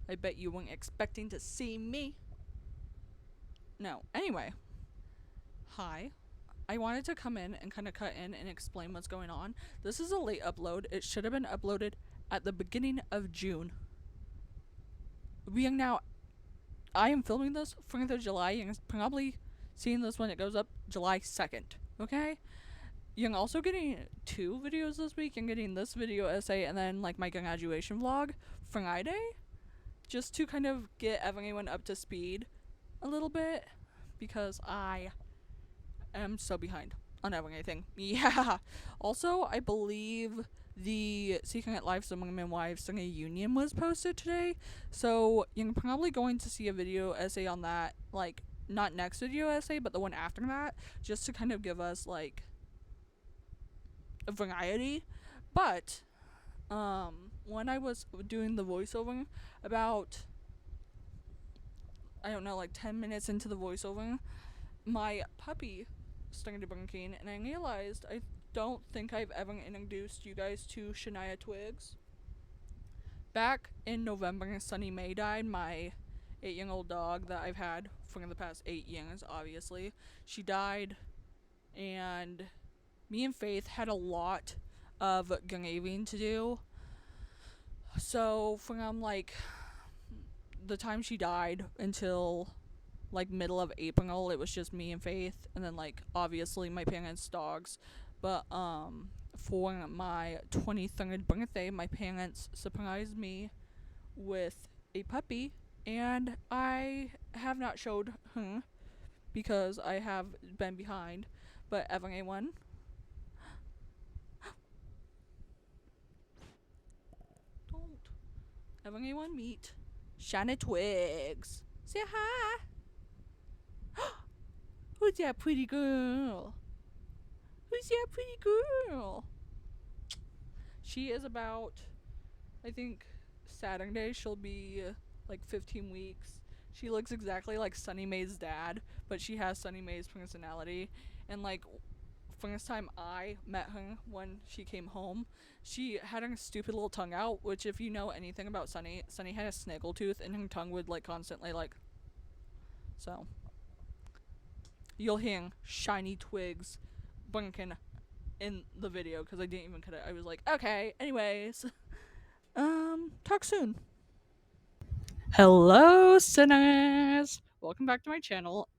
I bet you weren't expecting to see me. No, anyway. Hi. I wanted to come in and kind of cut in and explain what's going on. This is a late upload. It should have been uploaded at the beginning of June. We are now. I am filming this 4th of July. You're probably seeing this when it goes up July 2nd. Okay? You're also getting 2 videos this week. You're getting this video essay and then like my graduation vlog Friday. Just to kind of get everyone up to speed a little bit. Because I am so behind on everything. Yeah. Also, I believe the Secret Lives of Mormon Wives Union was posted today. So you're probably going to see a video essay on that, like not next video essay, but the one after that, just to kind of give us like a variety. But when I was doing the voiceover, about I don't know, like 10 minutes into the voiceover, my puppy started barking, and I realized I don't think I've ever introduced you guys to Shania Twigs. Back in November, Sunny May died, my 8-year-old dog that I've had for the past 8 years, obviously. She died, and me and Faith had a lot of grieving to do. So from like the time she died until like middle of April, it was just me and Faith, and then like obviously my parents' dogs. But for my 23rd birthday, my parents surprised me with a puppy, and I have not showed her because I have been behind. But everyone, don't everyone meet Shania Twigs. Say hi. Who's that pretty girl? Who's that pretty girl? She is about, I think, Saturday she'll be like 15 weeks. She looks exactly like Sunny May's dad, but she has Sunny May's personality. And like, first time I met her when she came home, she had her stupid little tongue out, which if you know anything about Sunny had a snaggle tooth and her tongue would like constantly like, so. You'll hear Shiny Twigs bunking in the video because I didn't even cut it. I was like, okay, anyways. Talk soon. Hello, sinners. Welcome back to my channel.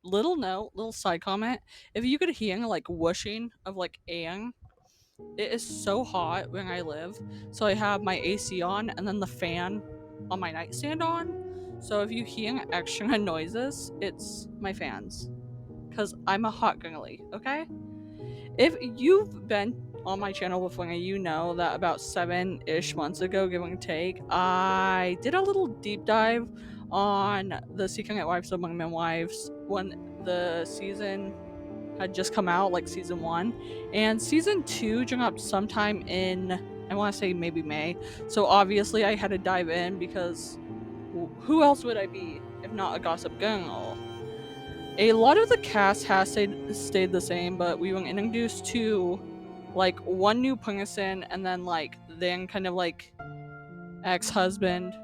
Little note, little side comment. If you could hear like whooshing of like air, it is so hot where I live. So I have my AC on and then the fan on my nightstand on. So if you hear extra noises, it's my fans. Because I'm a hot girly, okay? If you've been on my channel before, you know that about 7-ish months ago, give or take, I did a little deep dive on the Secret Wives of Mormon Wives when the season had just come out, like season 1. And season 2 dropped sometime in, I want to say maybe May. So obviously I had to dive in because who else would I be if not a gossip girl? A lot of the cast has stayed the same, but we were introduced to like one new person and then like then kind of like ex-husband,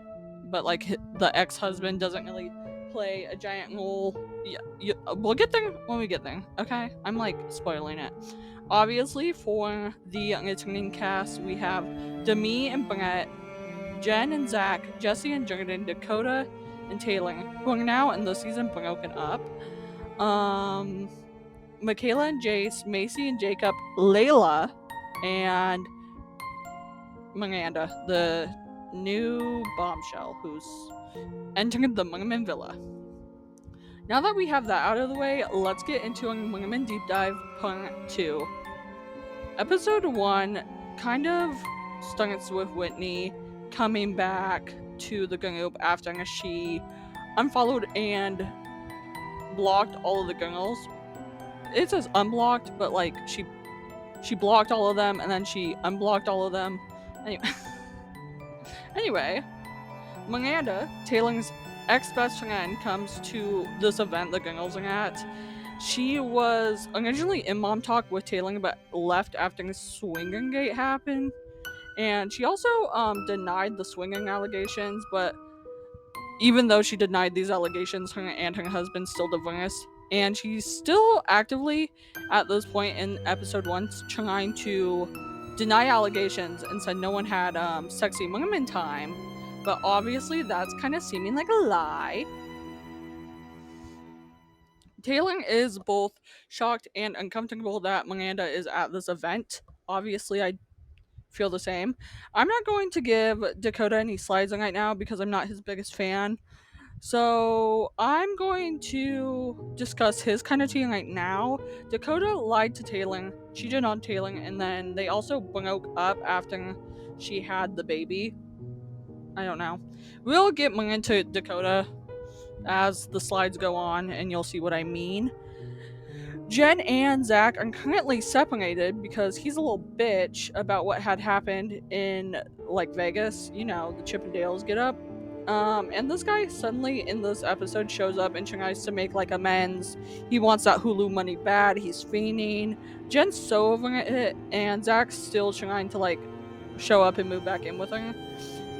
but like the ex-husband doesn't really play a giant role. Yeah, we'll get there when we get there, okay? I'm like spoiling it. Obviously, for the returning cast, we have Demi and Brett, Jen and Zach, Jesse and Jordan, Dakota and Taylor, who are now in the season broken up. Michaela and Jace, Macy and Jacob, Layla, and Miranda, the new bombshell who's entering the Mormon Villa. Now that we have that out of the way, let's get into a Mormon Deep Dive Part 2. Episode 1 kind of starts with Whitney coming back to the group after she unfollowed and blocked all of the girls. It says unblocked, but like she blocked all of them and then she unblocked all of them. Anyway, Miranda, Taylor's ex-best friend, comes to this event the girls are at. She was originally in Mom Talk with Taylor, but left after the swinging gate happened. And she also denied the swinging allegations, but even though she denied these allegations, her and her husband still divorced. And she's still actively, at this point in episode 1, trying to deny allegations and said no one had sexy Mormon time. But obviously, that's kind of seeming like a lie. Taylor is both shocked and uncomfortable that Miranda is at this event. Obviously, I feel the same. I'm not going to give Dakota any slides right now because I'm not his biggest fan. So I'm going to discuss his kind of cheating right now. Dakota lied to Taylor, cheated on Taylor, and then they also broke up after she had the baby. I don't know. We'll get more into Dakota as the slides go on, and you'll see what I mean. Jen and Zach are currently separated because he's a little bitch about what had happened in like Vegas. You know, the Chippendales get up. And this guy suddenly in this episode shows up and tries to make like amends. He wants that Hulu money bad. He's fiending. Jen's so over it, and Zach's still trying to like show up and move back in with her.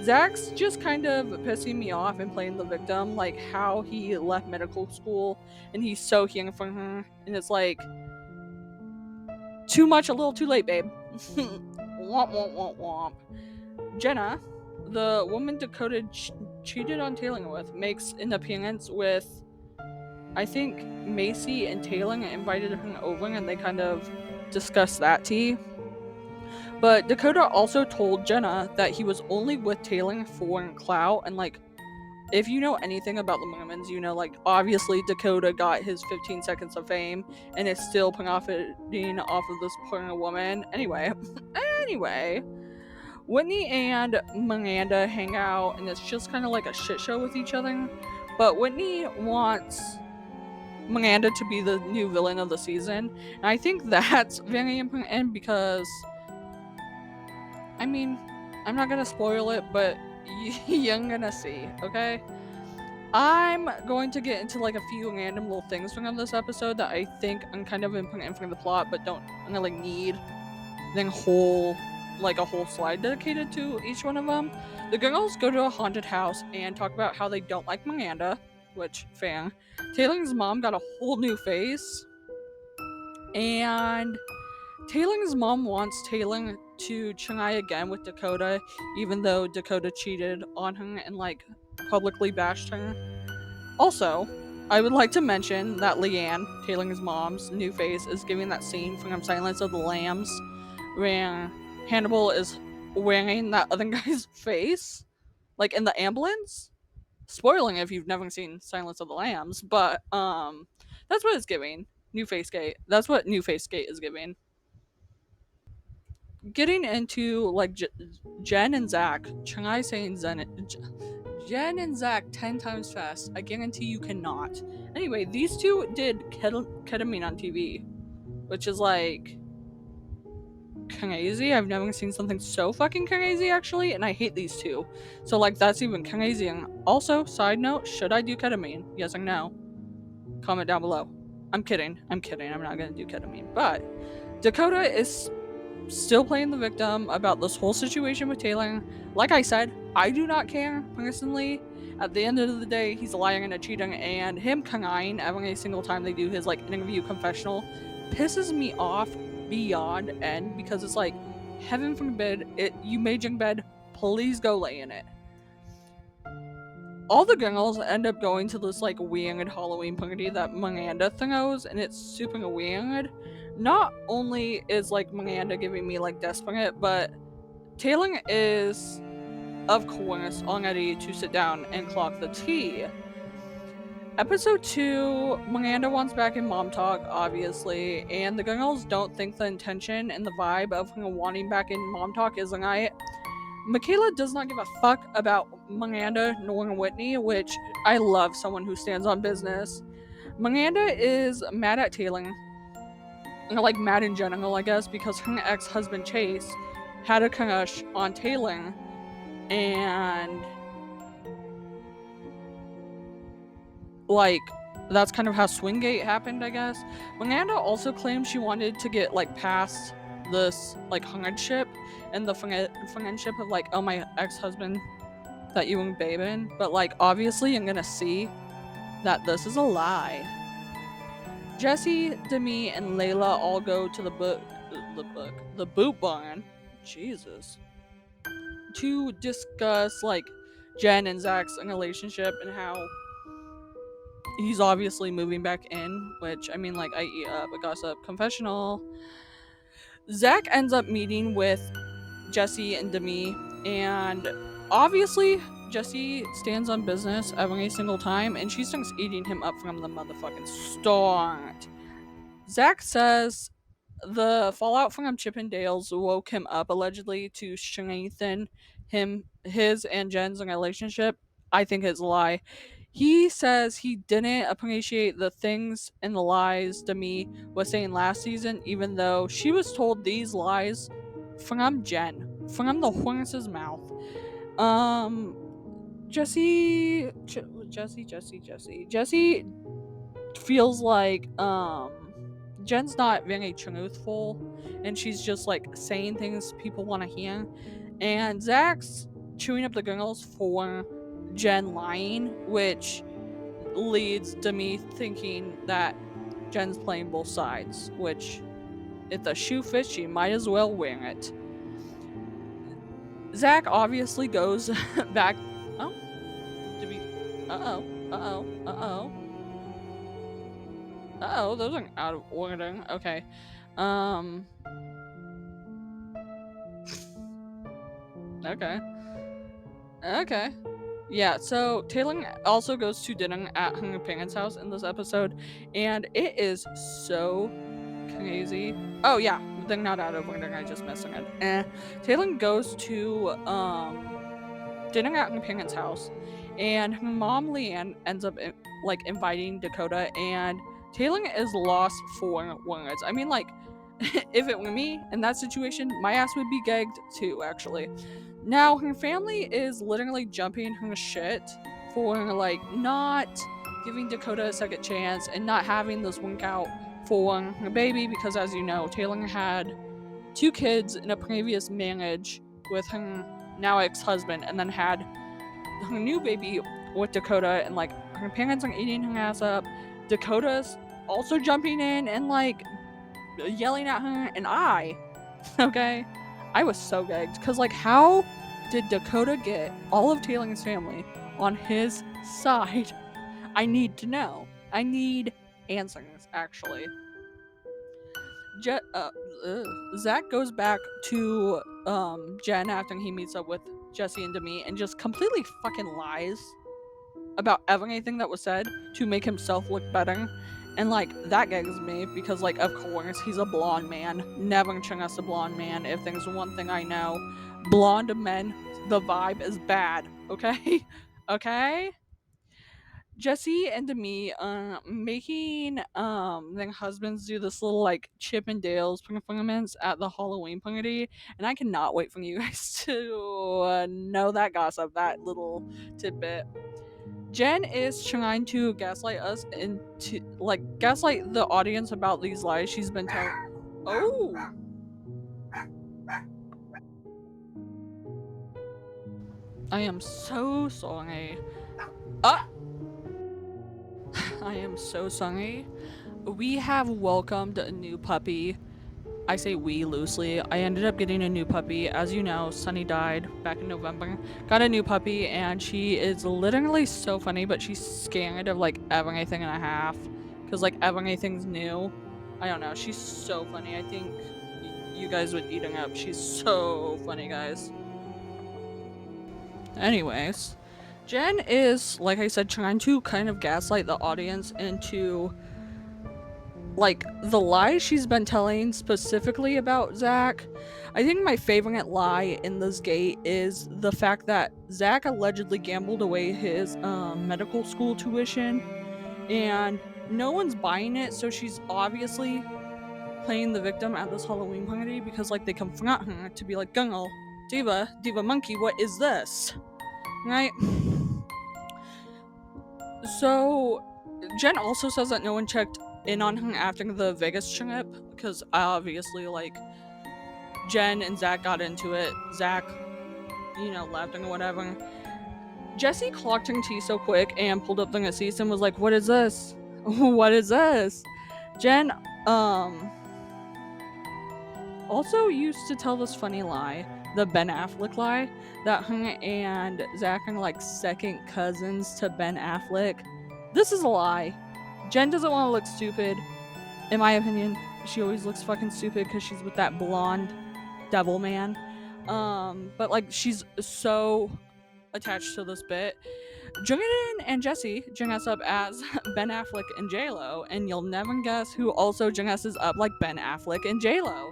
Zach's just kind of pissing me off and playing the victim, like how he left medical school and he's so young for her, and it's like too much, a little too late, babe. Womp womp womp womp. Jenna, the woman Dakota cheated on Taylor with, makes an appearance with, I think Macy and Taylor invited her over and they kind of discussed that tea. But Dakota also told Jenna that he was only with Taylor for clout, and like, if you know anything about the Mormons, you know, like, obviously Dakota got his 15 seconds of fame and is still profiting off of this poor woman. Anyway, Whitney and Miranda hang out, and it's just kind of like a shit show with each other. But Whitney wants Miranda to be the new villain of the season, and I think that's very important because, I mean, I'm not gonna spoil it, but you're gonna see, okay? I'm going to get into like a few random little things from this episode that I think are kind of important for the plot, but don't really need then a whole slide dedicated to each one of them. The girls go to a haunted house and talk about how they don't like Miranda, which fair. Taylor's mom got a whole new face, and Taylor's mom wants Taylor to try again with Dakota, even though Dakota cheated on her and like publicly bashed her. Also, I would like to mention that Leanne, Taylor's mom's new face, is giving that scene from Silence of the Lambs where Hannibal is wearing that other guy's face, like in the ambulance. Spoiling if you've never seen Silence of the Lambs, but that's what it's giving. New face gate. That's what new face gate is giving. Getting into like Jen and Zach. Try saying Jen and Zach 10 times fast. I guarantee you cannot. Anyway, these two did ketamine on TV, which is like crazy. I've never seen something so fucking crazy, actually, and I hate these two. So, like, that's even crazy. And also, side note, should I do ketamine? Yes or no? Comment down below. I'm kidding. I'm not gonna do ketamine. But Dakota is still playing the victim about this whole situation with Taylor. Like I said, I do not care personally. At the end of the day, he's a liar and a cheater, and him crying every single time they do his like interview confessional pisses me off beyond end, because it's like, heaven forbid you made your bed, please go lay in it. All the girls end up going to this like weird Halloween party that Miranda throws, and it's super weird. Not only is like Miranda giving me like desperate, but Taylor is, of course, all ready to sit down and clock the tea. Episode 2, Miranda wants back in Mom Talk, obviously, and the girls don't think the intention and the vibe of her wanting back in Mom Talk is right. Michaela does not give a fuck about Miranda nor Whitney, which I love someone who stands on business. Miranda is mad at Taylor, like mad in general, I guess, because her ex-husband Chase had a crush on Taylor, and like that's kind of how Swinggate happened, I guess. Miranda also claims she wanted to get like past this like hardship and the friendship of like, oh, my ex-husband that you and Babin, but like obviously I'm gonna see that this is a lie. Jesse, Demi, and Layla all go to the boot barn. Jesus. To discuss like Jen and Zach's relationship and how he's obviously moving back in, which I mean, like, I eat up a gossip confessional. Zach ends up meeting with Jesse and Demi, and obviously Jesse stands on business every single time, and she starts eating him up from the motherfucking start. Zach says the fallout from Chippendales woke him up allegedly to strengthen his and Jen's relationship. I think it's a lie. He says he didn't appreciate the things and the lies Demi was saying last season, even though she was told these lies from Jen, from the hornet's mouth. Um, Jesse feels like Jen's not very truthful, and she's just like saying things people want to hear, and Zach's chewing up the girls for Jen lying, which leads to me thinking that Jen's playing both sides, which if the shoe fits, she might as well wear it. Zach obviously goes back. Oh, to be. Those are out of order. Okay. Um. Okay. Okay. Yeah, so Taylor also goes to dinner at her parents' house in this episode, and it is so crazy. Oh yeah, they're not out of order. I just missing it. Taylor goes to dinner at her parents' house, and her mom Leanne ends up like inviting Dakota, and Taylor is lost for words. I mean, like, if it were me in that situation, my ass would be gagged too. Actually, now her family is literally jumping her shit for like not giving Dakota a second chance and not having this work out for her baby because, as you know, Taylor had 2 kids in a previous marriage with her now ex-husband, and then had her new baby with Dakota, and like her parents are eating her ass up. Dakota's also jumping in and like yelling at her, and okay, I was so gagged because like how did Dakota get all of Taylor's family on his side? I need to know. I need answers actually. Je- uh, Zach goes back to Jen after he meets up with Jesse and Demi and just completely fucking lies about everything that was said to make himself look better. And like that gags me because like of course he's a blonde man. Never trust a blonde man. If there's one thing I know, blonde men, the vibe is bad. Okay? Okay? Jesse and Demi making their husbands do this little like Chip and Dale's performance at the Halloween party, and I cannot wait for you guys to know that gossip, that little tidbit. Jen is trying to gaslight us into like gaslight the audience about these lies she's been telling. Oh, I am so sorry. Uh, I am so sorry. We have welcomed a new puppy. I say we loosely. I ended up getting a new puppy. As you know, Sunny died back in November. Got a new puppy, and she is literally so funny, but she's scared of like everything and a half. Because like everything's new. I don't know. She's so funny. I think you guys would eat her up. She's so funny, guys. Anyways, Jen is, like I said, trying to kind of gaslight the audience into like the lies she's been telling specifically about Zach. I think my favorite lie in this gate is the fact that Zach allegedly gambled away his medical school tuition, and no one's buying it, so she's obviously playing the victim at this Halloween party because like they confront her to be like, girl, diva monkey, what is this, right? So Jen also says that no one checked in on her after the Vegas trip because obviously like Jen and Zach got into it. Zach, left or whatever. Jesse clocked in tea so quick and pulled up the receipts and was like, "What is this? What is this?" Jen, also used to tell this funny lie, the Ben Affleck lie, that Hung and Zach are like second cousins to Ben Affleck. This is a lie. Jen doesn't want to look stupid. In my opinion, she always looks fucking stupid because she's with that blonde devil man. But like she's so attached to this bit. Jungin and Jesse jing us up as Ben Affleck and J-Lo, and you'll never guess who also jing us up like Ben Affleck and J-Lo.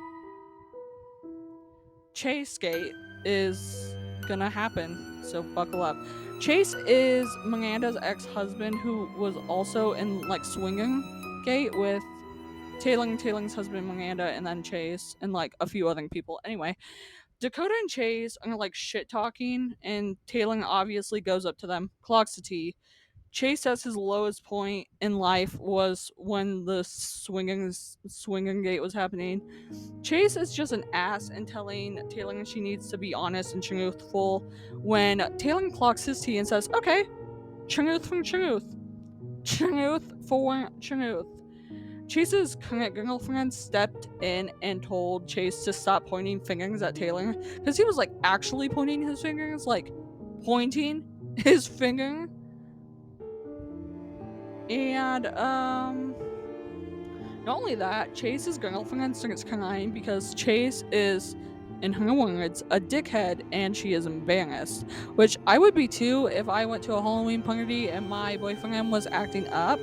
Chase Gate is gonna happen, so buckle up. Chase is Miranda's ex-husband who was also in like swinging gate with Tayling's husband Miranda and then Chase and like a few other people. Anyway, Dakota and Chase are like shit talking and Tayling obviously goes up to them, clocks the tea. Chase says his lowest point in life was when the swinging gate was happening. Chase is just an ass and telling Tayling she needs to be honest and truthful when Tayling clocks his tea and says, "Okay, truth from truth. Truth for truth." Chase's current girlfriend stepped in and told Chase to stop pointing fingers at Taylor because he was like actually pointing his fingers, like pointing his finger. And not only that, Chase's girlfriend starts crying because Chase is, in her words, a dickhead and she is embarrassed. Which I would be too if I went to a Halloween party and my boyfriend was acting up.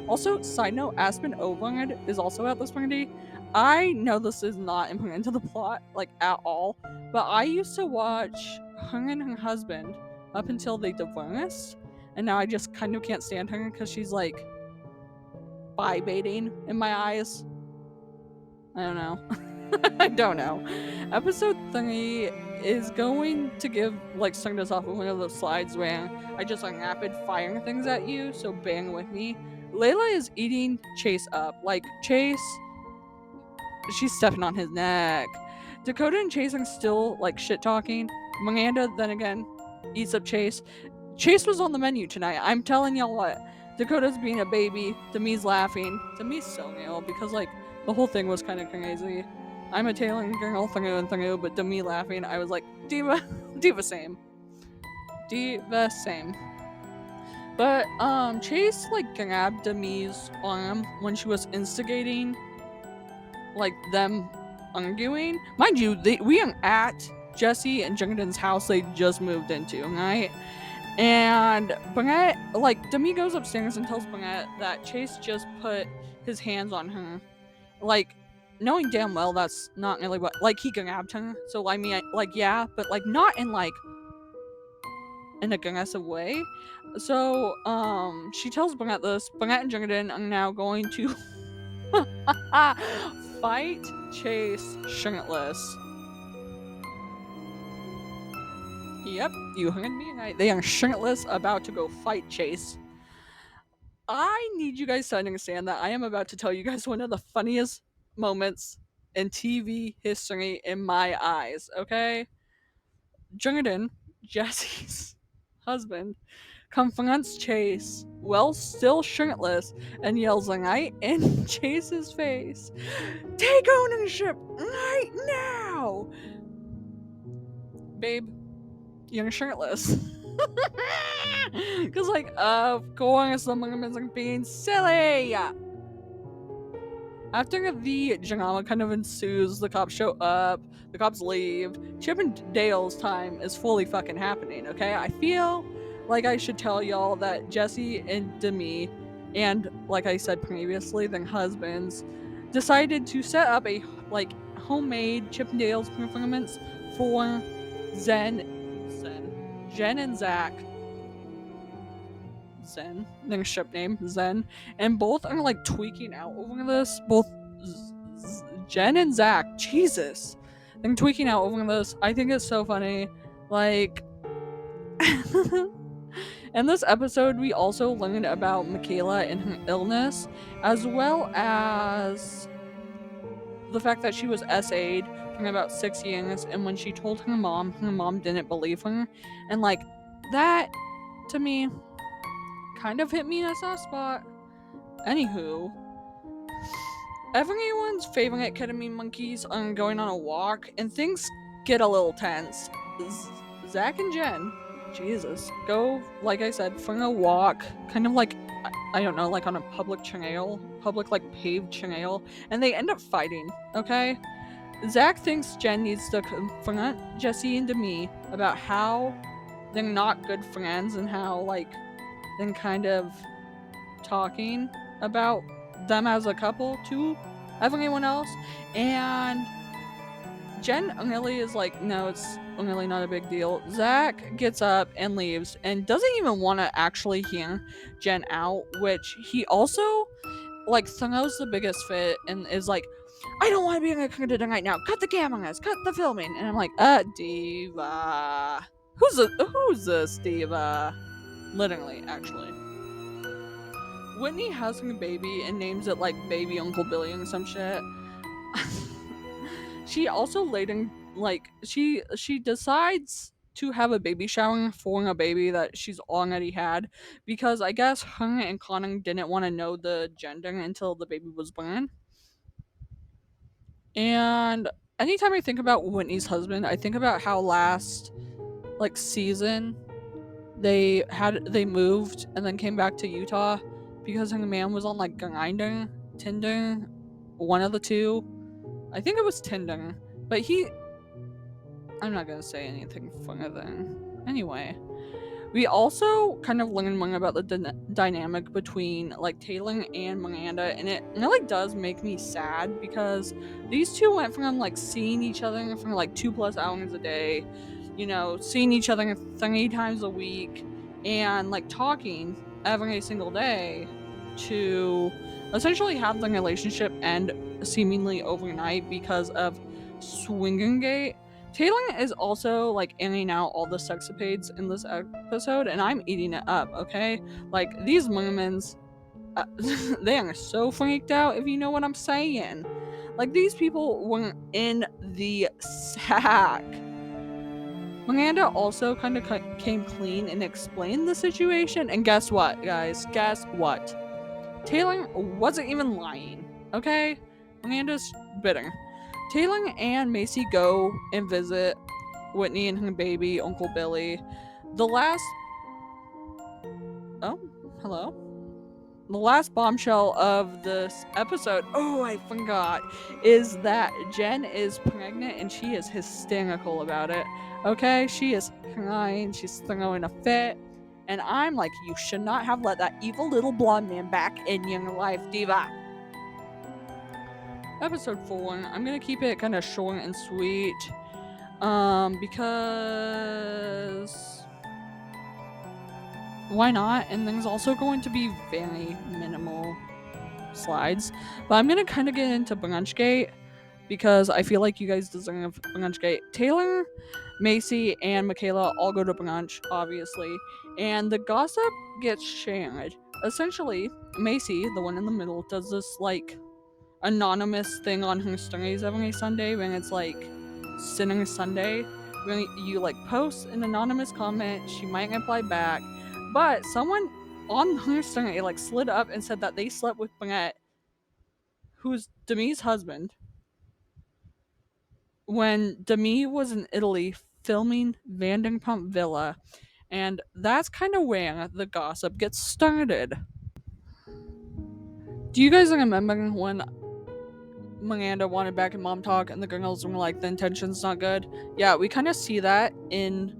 Also, side note, Aspen Overland is also at this party. I know this is not important to the plot, like at all, but I used to watch her and her husband up until they divorced, and now I just kind of can't stand her because she's like bi baiting in my eyes. I don't know. I don't know. Episode 3 is going to give, like, start us off with one of those slides where I just, like, rapid fire things at you, so bear with me. Layla is eating Chase up. Like, Chase, she's stepping on his neck. Dakota and Chase are still, like, shit talking. Miranda, then again, eats up Chase. Chase was on the menu tonight. I'm telling y'all what. Dakota's being a baby. Demi's laughing. Demi's so real because, like, the whole thing was kind of crazy. I'm a Taylor girl through and through, but Demi laughing, I was like, diva, diva same. Diva same. But, Chase, like, grabbed Demi's arm when she was instigating, like, them arguing. Mind you, we are at Jesse and Jenkin's house they just moved into, right? And Burnett, like, Demi goes upstairs and tells Burnett that Chase just put his hands on her. Like, knowing damn well that's not really what, like, he grabbed her. So, I mean, like, yeah, but, like, not in, like, an aggressive way. So, she tells Burnett this. Burnett and Jenkin are now going to fight Chase shirtless. Yep, you heard me right. They are shirtless, about to go fight Chase. I need you guys to understand that I am about to tell you guys one of the funniest moments in TV history in my eyes, okay? Jordan, Jesse's husband, confronts Chase while still shirtless and yells right in Chase's face, "Take ownership right now!" Babe, you're shirtless. Because, like, of course, the Mormons are being silly. After the drama kind of ensues, the cops show up, the cops leave. Chip and Dale's time is fully fucking happening, okay? I feel like I should tell y'all that Jesse and Demi, and like I said previously, their husbands, decided to set up a, like, homemade Chip and Dale's performance for Jen and Zach. Zen, their ship name, Zen, and both are like tweaking out over this. Both Jen and Zach, Jesus, they're tweaking out over this. I think it's so funny. Like, in this episode, we also learned about Michaela and her illness, as well as the fact that she was SA'd for about 6 years, and when she told her mom didn't believe her, and like that to me. Kind of hit me in a soft spot. Anywho, everyone's favorite ketamine monkeys are going on a walk, and things get a little tense. Zach and Jen, Jesus, go, like I said, for a walk, kind of like, I don't know, like on a public trail, like paved trail, and they end up fighting, okay? Zach thinks Jen needs to confront Jesse and Demi about how they're not good friends and how, like, they're kind of talking about them as a couple to everyone else. And Jen really is like, no, it's really not a big deal. Zach gets up and leaves and doesn't even want to actually hear Jen out, which he also like throws the biggest fit and is like, I don't want to be in a curtain right now. Cut the cameras, cut the filming. And I'm like, diva. Who's this diva? Literally, actually. Whitney has her baby and names it like Baby Uncle Billy and some shit. She also later like she decides to have a baby shower for a baby that she's already had because I guess her and Connor didn't want to know the gender until the baby was born. And anytime I think about Whitney's husband, I think about how last like season they moved and then came back to Utah because her man was on like Grindr, Tinder, one of the two. I think it was Tinder, but I'm not gonna say anything further. Anyway, we also kind of learn more about the dynamic between like Taylor and Miranda, and it really does make me sad because these two went from like seeing each other for like 2+ hours a day, you know, seeing each other 3 times a week, and like talking every single day to essentially have the relationship end seemingly overnight because of swinging gate. Taylor is also like inning out all the sexapades in this episode, and I'm eating it up. Okay, like these Mormons, they are so freaked out. If you know what I'm saying, like these people were in the sack. Miranda also kind of came clean and explained the situation, and guess what, guys? Guess what? Taylor wasn't even lying. Okay, Miranda's bitter. Taylor and Macy go and visit Whitney and her baby, Uncle Billy. The last. Oh, hello. The last bombshell of this episode, oh, I forgot, is that Jen is pregnant and she is hysterical about it. Okay? She is crying, she's throwing a fit. And I'm like, you should not have let that evil little blonde man back in your life, diva. Episode 4, I'm gonna keep it kind of short and sweet. Because why not? And there's also going to be very minimal slides. But I'm gonna kind of get into Brunchgate because I feel like you guys deserve Brunchgate. Taylor, Macy, and Michaela all go to brunch, obviously, and the gossip gets shared. Essentially, Macy, the one in the middle, does this like anonymous thing on her stories every Sunday when it's like Sinner Sunday. When you like post an anonymous comment, she might reply back. But someone on her story like slid up and said that they slept with Brett, who's Demi's husband, when Demi was in Italy filming Vanderpump Villa. And that's kind of where the gossip gets started. Do you guys remember when Miranda wanted back in Mom Talk and the girls were like, the intention's not good? Yeah, we kind of see that in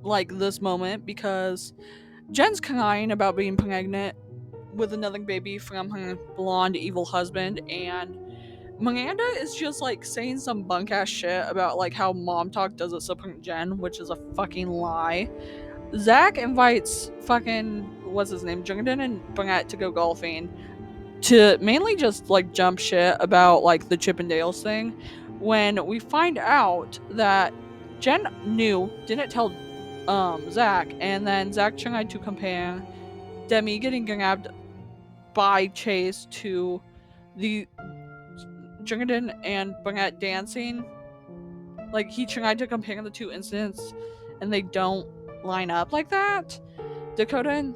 like this moment because Jen's crying about being pregnant with another baby from her blonde evil husband, and Miranda is just like saying some bunk ass shit about like how Mom Talk doesn't support Jen, which is a fucking lie. Zach invites fucking what's his name, Jordan and Brett to go golfing to mainly just like jump shit about like the Chippendales thing. When we find out that Jen didn't tell Zach, and then Zach tried to compare Demi getting grabbed by Chase to the Jordan and Burnett dancing. Like he tried to compare the two incidents and they don't line up like that. Dakota and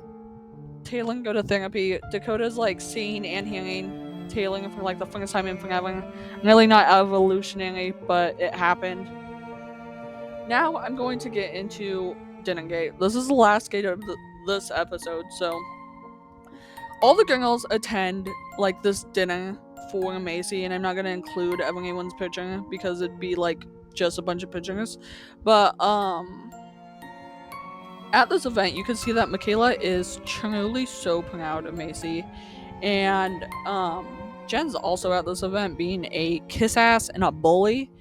Taylor go to therapy. Dakota's like seeing and hearing Taylor for like the first time in forever. Really not evolutionary, but it happened. Now I'm going to get into dinner gate. This is the last gate of this episode, so all the girls attend like this dinner for Macy, and I'm not gonna include everyone's picture because it'd be like just a bunch of pictures. But at this event you can see that Michaela is truly so proud of Macy, and Jen's also at this event being a kiss ass and a bully.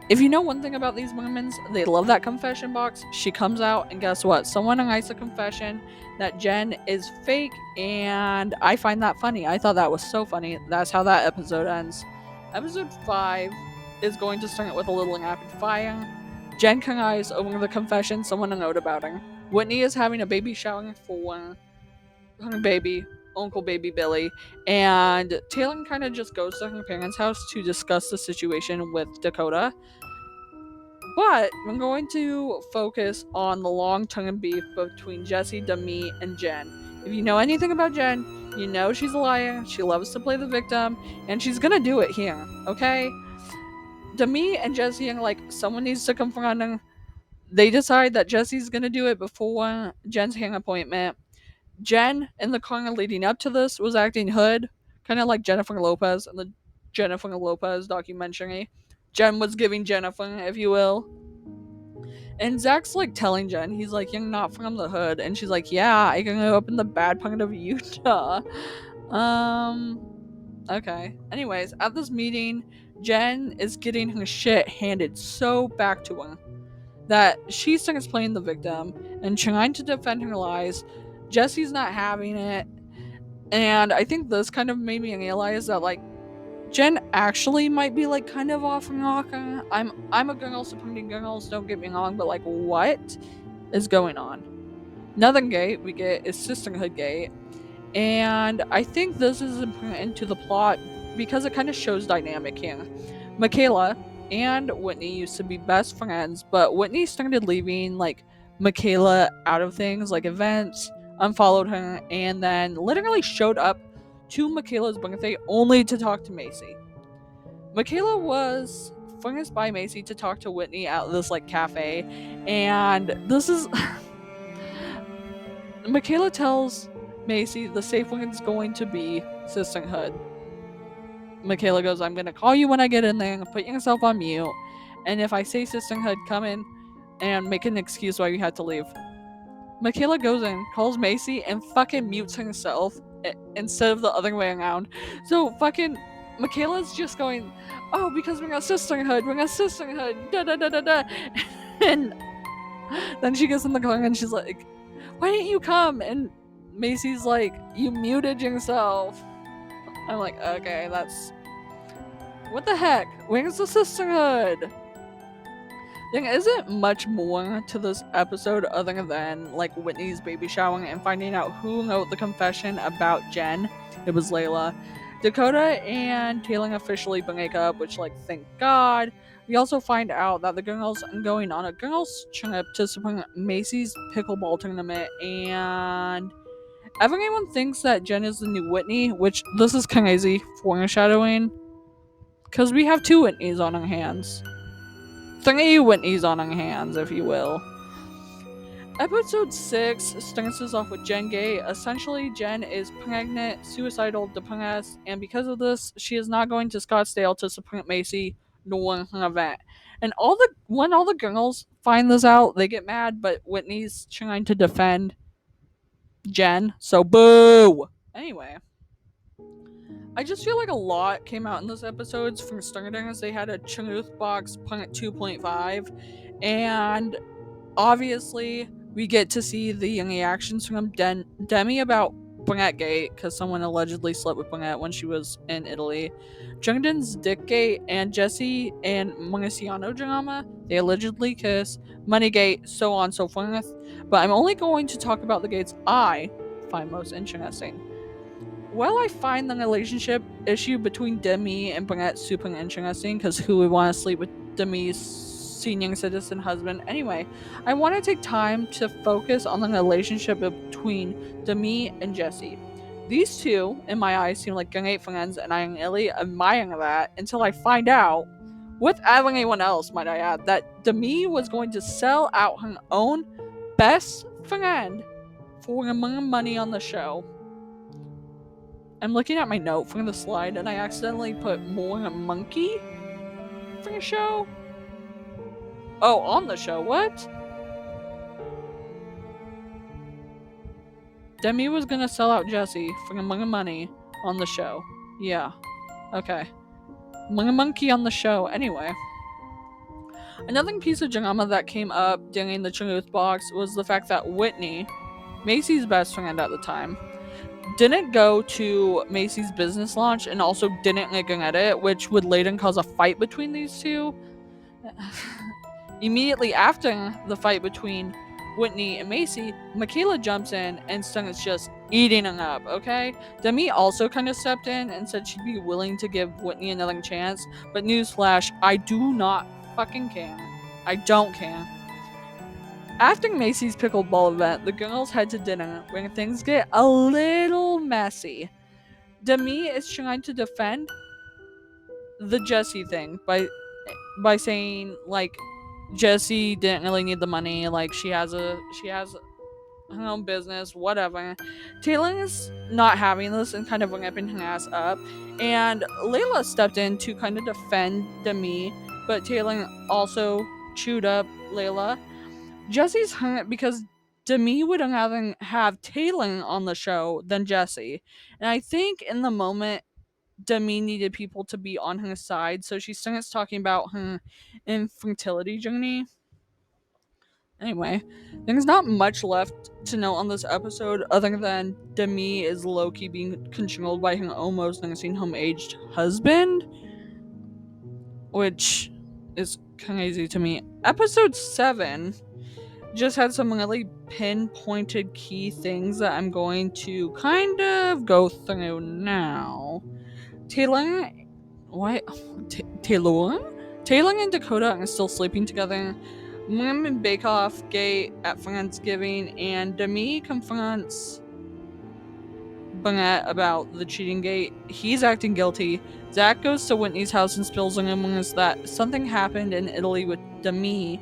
If you know one thing about these Mormons, they love that confession box. She comes out, and guess what? Someone writes a confession that Jen is fake, and I find that funny. I thought that was so funny. That's how that episode ends. Episode 5 is going to start with a little rapid fire. Jen cries over the confession someone wrote about her. Whitney is having a baby shower for her baby, Uncle Baby Billy, and Taylor kind of just goes to her parents' house to discuss the situation with Dakota. But I'm going to focus on the long-term beef between Jesse, Demi, and Jen. If you know anything about Jen, you know she's a liar, she loves to play the victim, and she's gonna do it here, okay? Demi and Jesse are like, someone needs to confront her. They decide that Jesse's gonna do it before Jen's hearing appointment. Jen, in the corner leading up to this, was acting hood, kind of like Jennifer Lopez in the Jennifer Lopez documentary. Jen was giving Jennifer, if you will. And Zach's like telling Jen, he's like, you're not from the hood. And she's like, yeah, I grew up in the bad part of Utah. Okay. Anyways, at this meeting, Jen is getting her shit handed so back to her that she starts playing the victim and trying to defend her lies. Jesse's not having it. And I think this kind of made me realize that like Jen actually might be like kind of off rocker. I'm a girl supporting girls, don't get me wrong, but like what is going on? Another gate we get is Sisterhood Gate. And I think this is important to the plot because it kind of shows dynamic here. Michaela and Whitney used to be best friends, but Whitney started leaving like Michaela out of things like events, unfollowed her, and then literally showed up to Michaela's birthday only to talk to Macy. Michaela was furnished by Macy to talk to Whitney at this like cafe, and this is Michaela tells Macy the safe word's going to be Sisterhood. Michaela goes, I'm gonna call you when I get in there, put yourself on mute, and if I say Sisterhood, come in and make an excuse why you had to leave. Michaela goes in, calls Macy, and fucking mutes herself instead of the other way around. So fucking Michaela's just going, oh, because we're a sisterhood, da da da da da. And then she gets in the car and she's like, why didn't you come? And Macy's like, you muted yourself. I'm like, okay, that's... What the heck? Where's the sisterhood? There isn't much more to this episode other than like Whitney's baby shower and finding out who wrote the confession about Jen. It was Layla. Dakota and Taylor officially break up, which like thank God. We also find out that the girls are going on a girls trip to support Macy's pickleball tournament, and everyone thinks that Jen is the new Whitney, which this is crazy foreshadowing because we have 2 Whitneys on our hands. 3 Whitneys on our hands, if you will. Episode 6 starts us off with Jen Gay. Essentially, Jen is pregnant, suicidal, depressed, and because of this, she is not going to Scottsdale to support Macy nor her event. And when all the girls find this out, they get mad, but Whitney's trying to defend Jen, so boo! Anyway, I just feel like a lot came out in this episode. For starters, they had a truth box part 2.5, and obviously we get to see the reactions from Demi about Burnett-gate, because someone allegedly slept with Burnett when she was in Italy. Jordan's Dick-gate and Jesse and Marciano drama, they allegedly kiss. Moneygate, so on and so forth. But I'm only going to talk about the gates I find most interesting. Well, I find the relationship issue between Demi and Burnett super interesting, because who would want to sleep with Demi's senior citizen husband. Anyway, I want to take time to focus on the relationship between Demi and Jesse. These two, in my eyes, seem like great friends, and I'm really admiring that until I find out, without anyone else, might I add, that Demi was going to sell out her own best friend for more money on the show. I'm looking at my note from the slide and I accidentally put more monkey for the show. Oh, on the show. What? Demi was gonna sell out Jesse for more money on the show. Yeah. Okay. More monkey on the show. Anyway. Another piece of drama that came up during the truth box was the fact that Whitney, Macy's best friend at the time, didn't go to Macy's business launch and also didn't at it, which would later cause a fight between these two. Immediately after the fight between Whitney and Macy, Michaela jumps in and starts just eating them up, okay? Demi also kind of stepped in and said she'd be willing to give Whitney another chance, but newsflash, I do not fucking care. I don't care. After Macy's pickleball event, the girls head to dinner where things get a little messy. Demi is trying to defend the Jesse thing by saying like Jesse didn't really need the money, like she has her own business, whatever. Taylor is not having this and kind of ripping her ass up, and Layla stepped in to kind of defend Demi, but Taylor also chewed up Layla. Jesse's hurt because Demi would rather have Taylor on the show than Jesse, and I think in the moment Demi needed people to be on her side, so she starts talking about her infertility journey. Anyway, there's not much left to know on this episode other than Demi is low-key being controlled by her almost nursing home aged husband, which is crazy to me. Episode 7 just had some really pinpointed key things that I'm going to kind of go through now. Taylor What? Taylor? Taylor and Dakota are still sleeping together. Mormon Bake Off gate at Friendsgiving, and Demi confronts Burnett about the cheating gate. He's acting guilty. Zach goes to Whitney's house and spills rumors that something happened in Italy with Demi,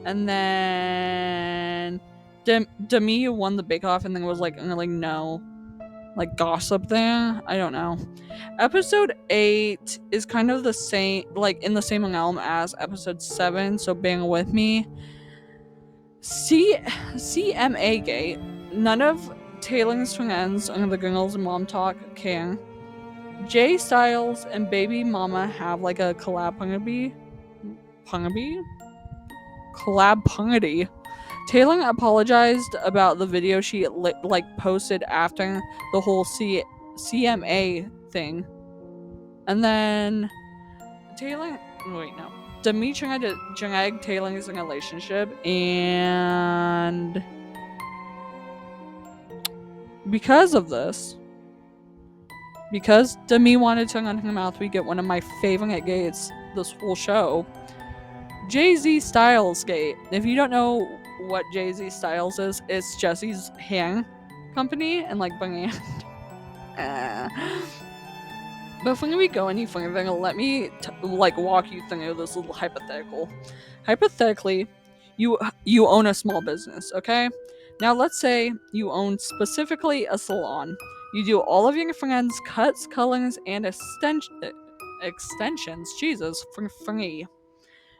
and then Demi won the Bake Off, and then was like no, like gossip there. I don't know. Episode 8 is kind of the same, like in the same realm as episode 7, so bear with me. CMA Gate. None of Taylor's friends and the girls' mom talk care. Jay Styles and Baby Mama have like a collab pungaby? Taylor apologized about the video she posted after the whole CMA thing. And then Demi tried to drag Taylor's relationship, and because of this, because Demi wanted to run her mouth, we get one of my favorite gates this whole show. Jay-Z Styles gate. If you don't know what Jay-Z Styles is, it's Jesse's hair company and like brand. Before we go any further, let me walk you through this little hypothetical. Hypothetically, you own a small business, okay? Now let's say you own specifically a salon. You do all of your friends' cuts, colors, and extensions, Jesus, for free.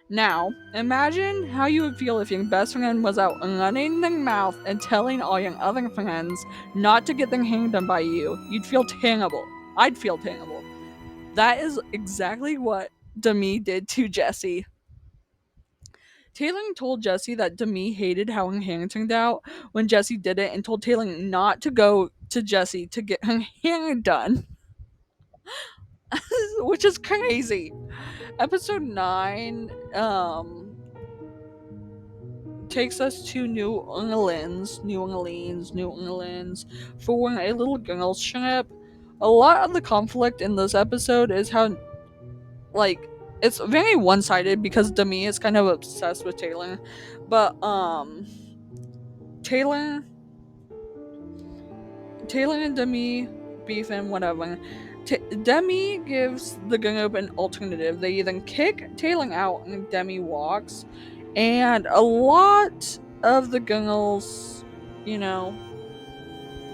Now, imagine how you would feel if your best friend was out running their mouth and telling all your other friends not to get their hair done by you. You'd feel terrible. I'd feel terrible. That is exactly what Demi did to Jesse. Taylor told Jesse that Demi hated how her hair turned out when Jesse did it, and told Taylor not to go to Jesse to get her hair done. Which is crazy. Episode 9 takes us to New Orleans for a little girls trip. A lot of the conflict in this episode is how it's very one-sided because Demi is kind of obsessed with Taylor, but Taylor Taylor and Demi beef and whatever. Demi gives the group an alternative. They either kick Taylor out and Demi walks, and a lot of the girls, you know,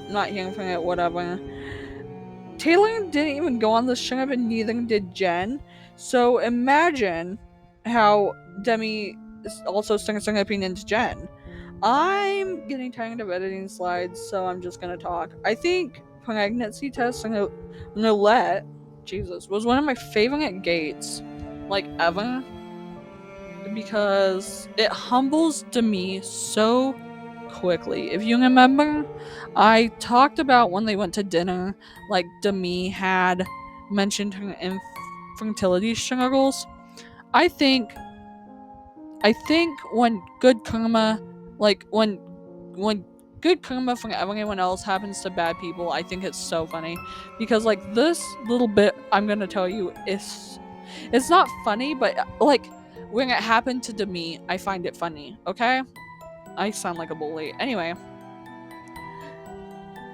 not hearing from it, whatever. Taylor didn't even go on the trip, and neither did Jen. So imagine how Demi also starts her opinion to Jen. I'm getting tired of editing slides, so I'm just gonna talk. I think pregnancy test and roulette, Jesus, was one of my favorite gates, like ever, because it humbles Demi so quickly. If you remember, I talked about when they went to dinner, like Demi had mentioned her infertility struggles. I think I think when good karma, like when good karma from everyone else happens to bad people, I think it's so funny because like this little bit I'm gonna tell you is it's not funny, but like when it happened to Demi, I find it funny. Okay, I sound like a bully. Anyway,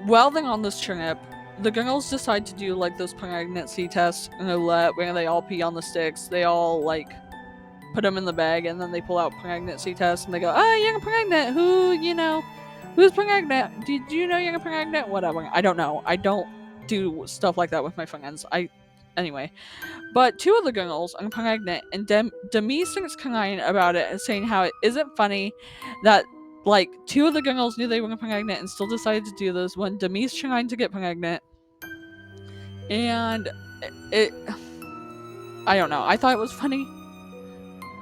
while they're on this trip, the girls decide to do like this pregnancy test in a let where they all pee on the sticks. They all like put them in the bag, and then they pull out pregnancy tests and they go, "Oh, you're pregnant. Who's pregnant? Did you know you're pregnant? Whatever. I don't know. I don't do stuff like that with my friends. Anyway. But two of the girls are pregnant, and Demi starts crying about it and saying how it isn't funny that like two of the girls knew they were pregnant and still decided to do this when Demi's trying to get pregnant, and it I don't know. I thought it was funny.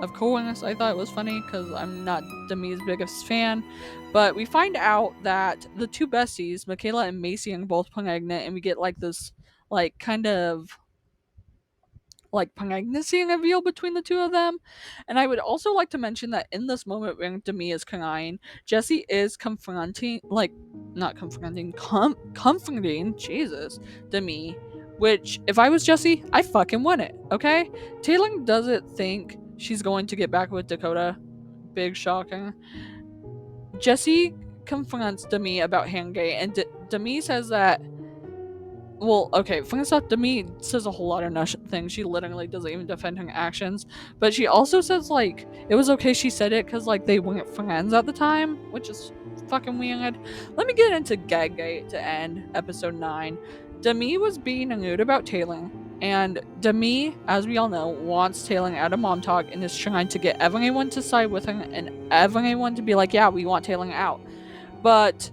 Of course, I thought it was funny because I'm not Demi's biggest fan. But we find out that the two besties, Michaela and Macy, are both pregnant, and we get like this, like, kind of like pregnancy reveal between the two of them. And I would also like to mention that in this moment when Demi is crying, Jesse is confronting, like, not confronting, comforting, Jesus, Demi. Which, if I was Jesse, I fucking want it, okay? Taylor doesn't think she's going to get back with Dakota. Big shocking. Jesse confronts Demi about Hangate, and Demi says that well, okay, first off, Demi says a whole lot of things. She literally doesn't even defend her actions. But she also says, like, it was okay she said it because, like, they weren't friends at the time, which is fucking weird. Let me get into Gaggate to end episode 9. Demi was being rude about Taylor, and Demi, as we all know, wants Taylor out of Mom Talk and is trying to get everyone to side with her and everyone to be like, yeah, we want Taylor out. But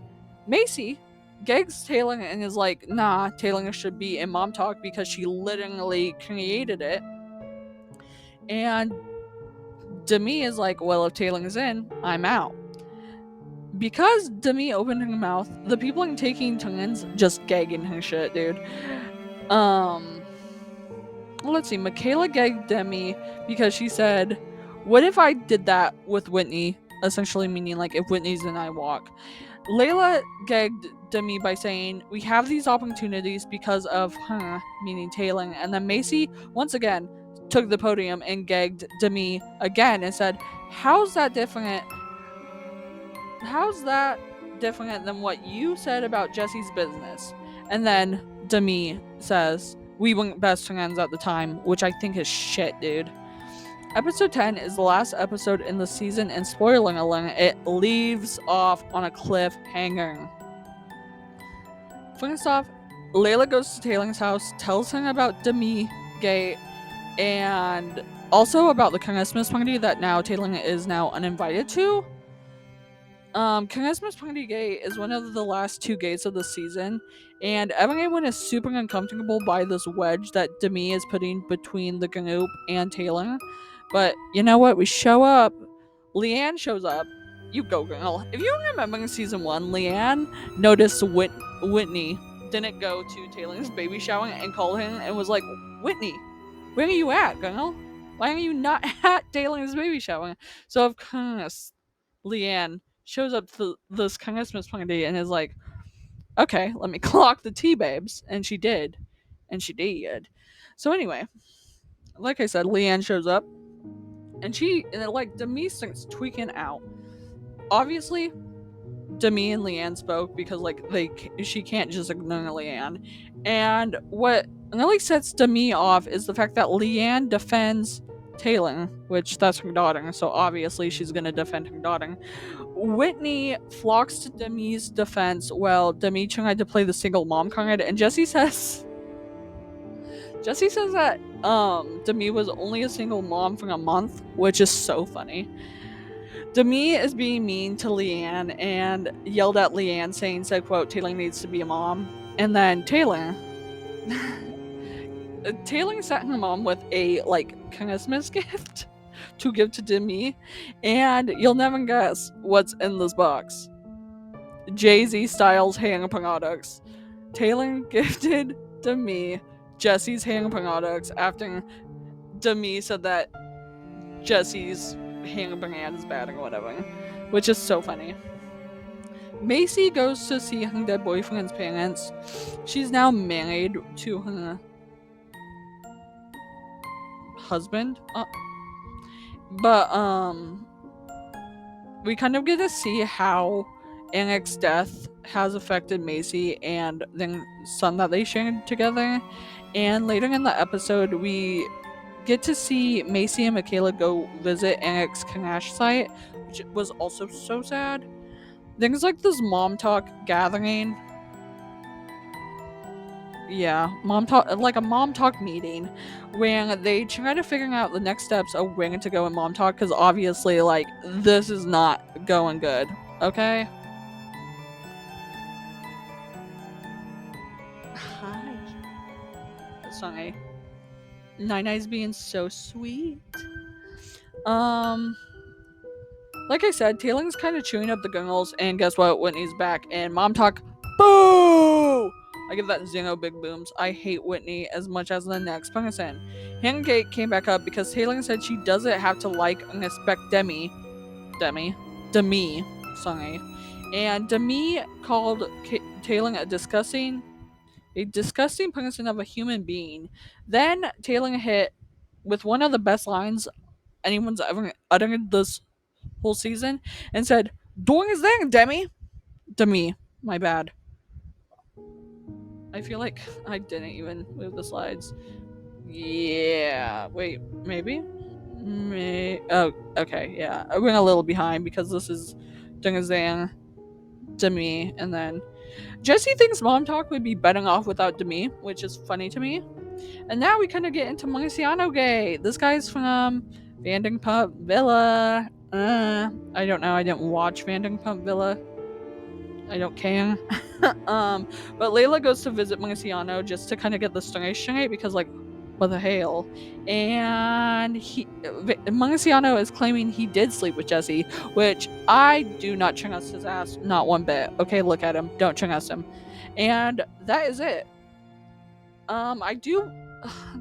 Macy gags Taylor and is like, nah, Taylor should be in Mom Talk because she literally created it. And Demi is like, well, if Taylor's in, I'm out. Because Demi opened her mouth, the people are taking turns just gagging her shit, dude. Let's see. Michaela gagged Demi because she said, what if I did that with Whitney? Essentially meaning like if Whitney's in, I walk. Layla gagged Demi by saying, we have these opportunities because of her, meaning Taylor. And then Macy, once again, took the podium and gagged Demi again and said, how's that different? How's that different than what you said about Jesse's business? And then Demi says, we weren't best friends at the time, which I think is shit, dude. Episode 10 is the last episode in the season, and spoiler alert, it leaves off on a cliffhanger. First off, Layla goes to Taylor's house, tells him about Demi Gate, and also about the Christmas party that now Taylor is now uninvited to. Christmas Party Gate is one of the last two gates of the season, and everyone is super uncomfortable by this wedge that Demi is putting between the group and Taylor. But you know what? We show up. Leanne shows up. You go, girl. If you remember in season 1, Leanne noticed Whitney didn't go to Taylor's baby shower and called him and was like, Whitney, where are you at, girl? Why are you not at Taylor's baby shower? So, of course, Leanne shows up to this Christmas party and is like, okay, let me clock the tea, babes. And she did. And she did. So, anyway, like I said, Leanne shows up, and like Demi starts tweaking out. Obviously, Demi and Leanne spoke because like she can't just ignore Leanne, and what really sets Demi off is the fact that Leanne defends Taylor, which that's her daughter, so obviously she's gonna defend her daughter. Whitney flocks to Demi's defense while Demi tried to play the single mom card, and Jesse says that Demi was only a single mom for a month, which is so funny. Demi is being mean to Leanne and yelled at Leanne, said, quote, Taylor needs to be a mom. And then Taylor sent her mom with a like Christmas gift to give to Demi, and you'll never guess what's in this box. Jay-Z Styles hair products. Taylor gifted Demi Jesse's hair products after Demi said that Jesse's hair brand is bad or whatever, which is so funny. Macy goes to see her dead boyfriend's parents. She's now married to her husband. But we kind of get to see how Annick's death has affected Macy and the son that they shared together. And later in the episode, we get to see Macy and Michaela go visit Annick's Kanash site, which was also so sad. There's like this mom talk gathering. Yeah, like a mom talk meeting where they try to figure out the next steps of where to go in mom talk, because obviously, like, this is not going good. Okay? Hi. Sorry. Nine-Nine's being so sweet. Like I said, Taylor's kind of chewing up the girls, and guess what? Whitney's back, and mom talk, boo! I give that 0 big booms. I hate Whitney as much as the next person. Hannah Kate came back up because Taylor said she doesn't have to like and respect Demi, sorry. And Demi called Taylor a disgusting person of a human being. Then Taylor hit with one of the best lines anyone's ever uttered this whole season and said, doing his thing, Demi, my bad. I feel like I didn't even move the slides. Yeah, wait, maybe? Oh, okay, yeah. I went a little behind because this is doing his thing, Demi, and then Jesse thinks mom talk would be better off without Demi, which is funny to me. And now we kind of get into Marciano Gay. This guy's from Vanderpump Villa. I don't know. I didn't watch Vanderpump Villa. I don't care. But Layla goes to visit Marciano just to kind of get the story straight because, like, what the hell? And Marciano is claiming he did sleep with Jesse, which I do not trust his ass, not one bit. Okay, look at him. Don't trust him. And that is it. I do.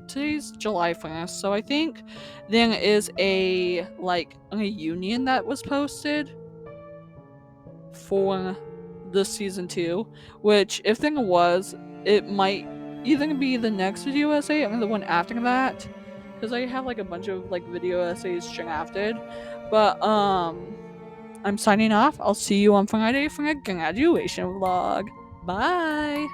Today's July 1st, so I think there is a reunion that was posted for this season 2, which if there was, it might either be the next video essay or the one after that, because I have like a bunch of like video essays drafted. But I'm signing off. I'll see you on Friday for a graduation vlog. Bye.